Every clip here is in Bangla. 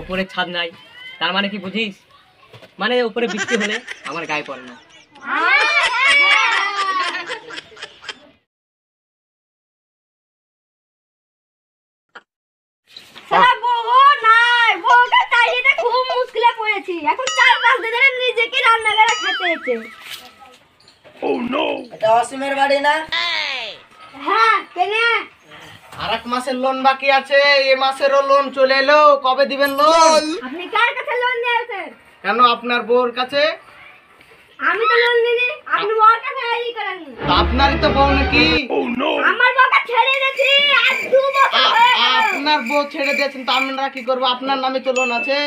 উপরে ছাদ নাই, তার মানে কি বুঝিস? মানে উপরে বৃষ্টি হলে আমার গায়ে পড়ে না। এখন 4-5 দিন ধরে নিজেকে রান্না করে খেতে হচ্ছে। Oh no! এটা অসীমের বাড়ি না? হ্যাঁ, কেন? আরেক মাসের লোন বাকি আছে, এই মাসেরও লোন চলে এলো, কবে দিবেন লোন? আপনি কার কাছে লোন নিয়েছেন? কেন আপনার বউর কাছে? আমি তো লোন নিনি, আপনি ওর কাছে এই করেন। আপনারই তো বউ নাকি? আমার বউকে ছেড়ে দিয়েছি, আজ 2 বছর হয়ে গেল। আপনার বউ ছেড়ে দিয়েছেন তো আমরা কি করব? আপনার নামে তো লোন আছে।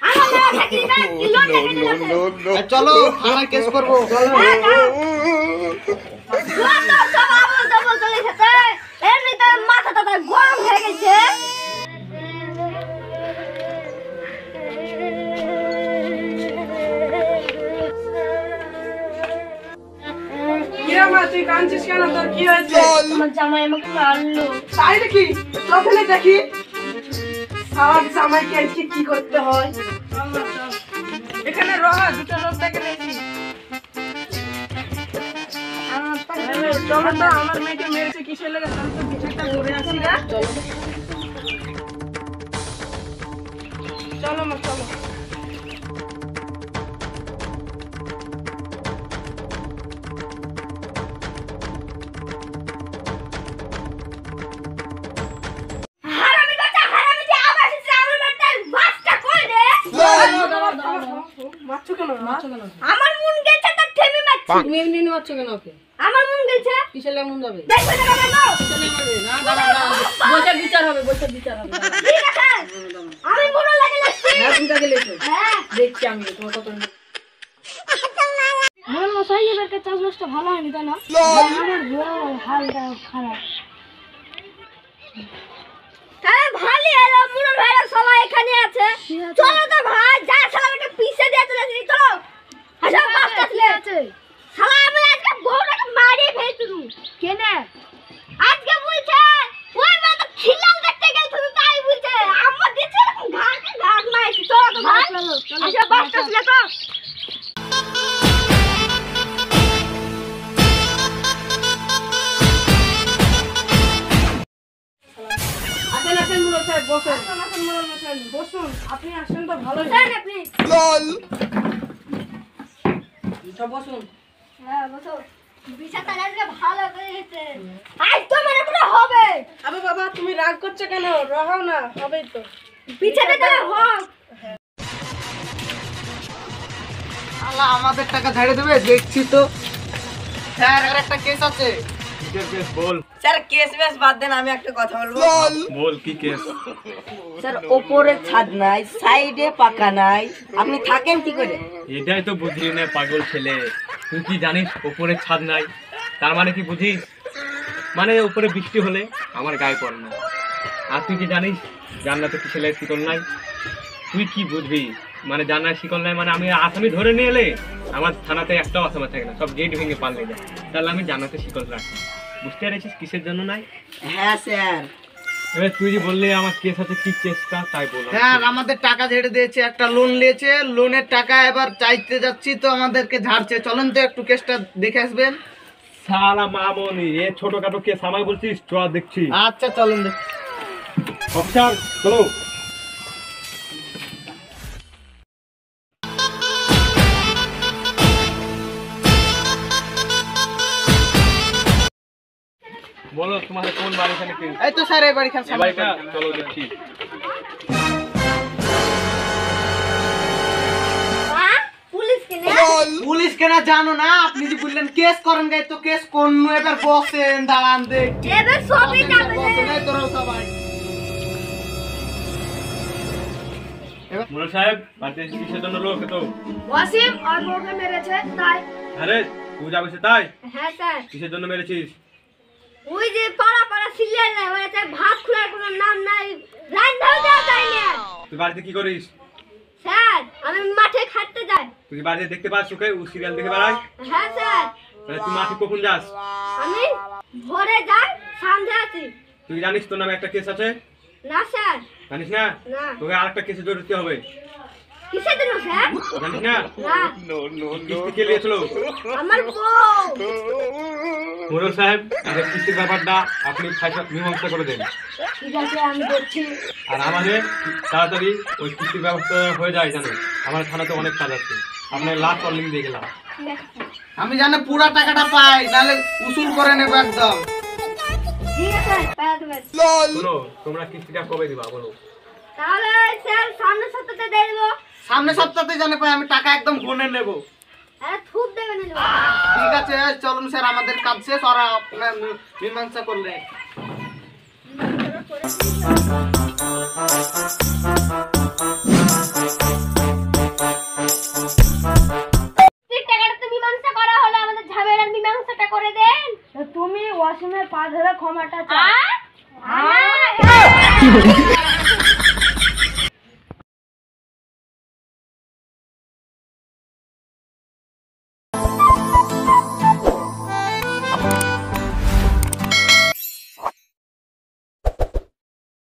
আমার নামে থাকলে না, কি লোন রেখে দিয়েছে? চলো থানায় কেস করবো। হ্যাঁ, যাও। লোন তো সব আবল তাবল চলে গেছে, এমনিতে মাথাটা গরম হয়ে গেছে। তুই কাঁদছিস কেন? তোর কি হয়েছে? আমার জামাই আমাকে মারলো। তাই নাকি? চোখে দেখি আমার জামাইকে আজকে কি করতে হয়। এখানে রহা দুটো লোক দেখে দেখি। চলো তো, আমার মেয়েকে মেরেছে কিসের লেগে? আমি তো বিচারটা করে আসি না। চলো মা, চলো। হারামি বাচ্চা, হারামি যে আবার এসেছে আমার বাড়িতে, বাসটা কই রে? মারছো কেন? আমার মন গেছে তার থেমে মারছি। তুমি এমনি মারছো কেন ওকে? আমার মন গেছে। কিসের লেগে মন যাবে? দেখো না বাবা। না দাঁড়া দাঁড়া, বসে বিচার হবে, বসে বিচার হবে। ঠিক আছে, আমি মনে লাগে লাগছি। হ্যাঁ, তুমি কাকে লেছো? হ্যাঁ, দেখছি আমি তোমার কত। মনে মশাই এবারকে চাষবাসটা ভালো হয়নি তাই না? আমার বড় হালটা খারাপ। তাহলে ভালোই হলো, মুরুল ভাইরা সবাই এখানে আছে। চলো তো ভাই, যা শালাকে পিছে দিয়ে চলে যাই, চলো। আচ্ছা বাসটা চলে আছে। শালা আমি আজকে বউটাকে মারিয়ে ফেলতুম। কেন? আজকে বলছে ওই বাবা খিলাল দেখতে গেল, তুমি তাই বলছে। আম্মা দিছে ঘাটে ঘাট মাইছি। চলো তো ভাই, আচ্ছা বাসটা চলে তো। আসেন আসেন মুরল সাহেব, বসুন। আসেন মুরল মশাই, বসুন। আপনি আসেন তো ভালোই। স্যার আপনি সব বসুন। হ্যাঁ বসো। বিষয়টা আজকে ভালো করেছে। আজ তো মানে পুরো হবে। আবে বাবা, তুমি রাগ করছো কেন? রহাও না, হবেই তো। পিছাতে তাহলে হোক। শালা আমাদের টাকা ঝাড়ে দেবে, দেখছি তো। স্যার আর একটা কেস আছে। বল স্যার কেস বেস বাদ দেন, আমি একটা কথা বলবো। বল কি কেস? স্যার ওপরে ছাদ নাই, সাইডে পাকা নাই, আপনি থাকেন কি করে? এটাই তো বুঝলি না পাগল ছেলে। তুই কি জানিস উপরে ছাদ নাই, তার মানে কি বুঝিস? মানে উপরে বৃষ্টি হলে আমার গায়ে পড়ে না। আর তুই কি জানিস জান্নাতে কি ছেলে শিকল নাই? তুই কি বুঝবি? মানে জান্নার শিকল নাই মানে আমি আসামি ধরে নিয়ে এলে আমার থানাতে একটাও আসামি থাকে না, সব গেট ভেঙে পাল্টে যায়। তাহলে আমি জান্নাতে শিকল রাখি। বুঝতে পেরেছিস কিসের জন্য নাই? হ্যাঁ স্যার। এবার তুই যে বললি আমার কেস আছে, কি কেসটা তাই বল। স্যার আমাদের টাকা ঝেড়ে দিয়েছে, একটা লোন নিয়েছে, লোনের টাকা এবার চাইতে যাচ্ছি তো আমাদেরকে ঝাড়ছে। চলেন তো একটু কেসটা দেখে আসবেন। সালা মামনি, এ ছোটখাটো কেস আমায় বলছিস? চ দেখছি। আচ্ছা চলেন। অফিসার চলো। বলো তোমাদের কোন বাড়িখানে কেস? এই তো স্যার এই বাড়িখান এই বাড়িটা চলো দেখছি। পুলিশ কেন? পুলিশ কেনা জানো না? আপনি যে বললেন কেস করেন গাই, তো কেস কোন এবার বসেন, দাঁড়ান দেখছি। এবার সবই যাবে। বসেন এই তোরা সবাই। মুরল সাহেব বাড়িতে কিসের জন্য লোক তো? ওয়াসিম আর বউকে মেরেছে তাই। আরে তুই যাবে সে তাই? হ্যাঁ স্যার, কিসের জন্য মেরেছিস? ওই যে পাড়া পাড়া সিরিয়াল নাই, ওইটা ভাত খোলার কোনো নাম নাই, রান্নাও দেওয়া যায় না। তুই বাড়িতে কি করিস? স্যার আমি মাঠে খাটতে যাই। তুই বাড়িতে দেখতে পাস চোখে ও সিরিয়াল দেখে বেড়ায়? হ্যাঁ স্যার, তাহলে তুই মাঠে কখন যাস? আমি ভোরে যাই, সন্ধ্যা আসি। তুই জানিস তোর নামে একটা কেস আছে? না স্যার, জানিস না? না। তোকে আরেকটা কেসে জড়িত হবে। কিসের জন্য স্যার? জানিস না? না, কিস্তি কে নিয়েছিল? আমার বউ। মোড়ল সাহেব, এই কিস্তির ব্যাপারটা আপনি মীমাংসা করে দেন। ঠিক আছে, আমি করছি। আর আমাদের তাড়াতাড়ি ওই কিস্তির ব্যবস্থা হয়ে যায় জানেন, আমার থানাতে অনেক কাজ আছে। আপনার লাস্ট ওয়ার্নিং দিয়ে গেলাম। ঠিক আছে স্যার। আমি জানি পুরা টাকাটা পাই, নাহলে উসুল করে নেবো একদম। ঠিক আছে স্যার, পাঠিয়ে দেবেন। শোনো, তোমরা কিস্তিটা কবে দিবা বলো? তাহলে স্যার সামনের সপ্তাহে দিয়ে দেবো। সামনে সপ্তাহে জানে পাই, আমি টাকা একদম গুনে নেবো। আরে থুপ দেবেন না। ঠিক আছে, চলুন স্যার, আমাদের কাজ শেষ, ওরা আপনার মীমাংসা করলে। টাকাটা তো মীমাংসা করা হলো, আমাদের ঝামেলার মীমাংসাটা করে দেন। তুমি ওয়াসিমের পা ধরে ক্ষমাটা চাও। আর